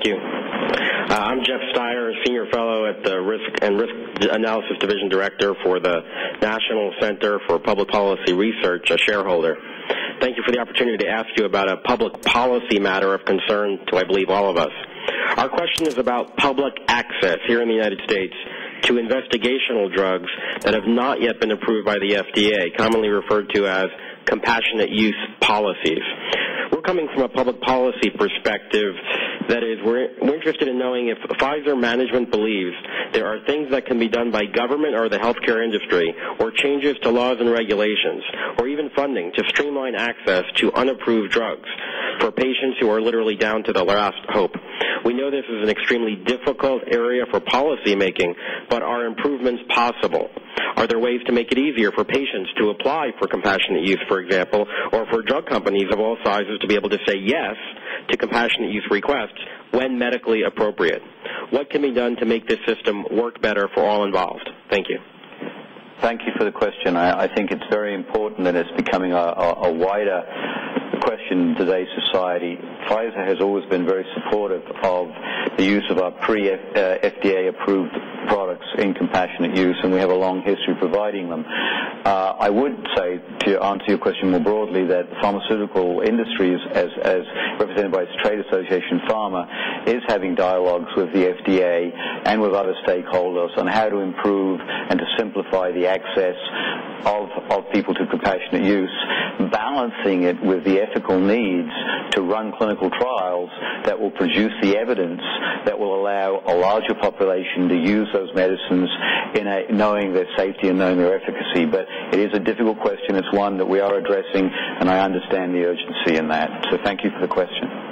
Thank you. I'm Jeff Steyer, Senior Fellow at the Risk Analysis Division Director for the National Center for Public Policy Research, a shareholder. Thank you for the opportunity to ask you about a public policy matter of concern to, I believe, all of us. Our question is about public access here in the United States to investigational drugs that have not yet been approved by the FDA, commonly referred to as compassionate use policies. We're coming from a public policy perspective. That is, we're interested in knowing if Pfizer management believes there are things that can be done by government or the healthcare industry, or changes to laws and regulations, or even funding to streamline access to unapproved drugs for patients who are literally down to the last hope. We know this is an extremely difficult area for policy making, but are improvements possible? Are there ways to make it easier for patients to apply for compassionate use, for example, or for drug companies of all sizes to be able to say yes to compassionate use requests when medically appropriate? What can be done to make this system work better for all involved? Thank you. Thank you for the question. I think it's very important that it's becoming a wider question in today's society. Pfizer has always been very supportive of the use of our pre-FDA approved products in compassionate use, and we have a long history providing them. I would say, to answer your question more broadly, that the pharmaceutical industry, as represented by its trade association, PhRMA, is having dialogues with the FDA and with other stakeholders on how to improve and to simplify the access of people to compassionate use, balancing it with the ethical needs to run clinical trials that will produce the evidence that will allow a larger population to use those medicines knowing their safety and knowing their efficacy. But it is a difficult question. It's one that we are addressing, and I understand the urgency in that. So thank you for the question.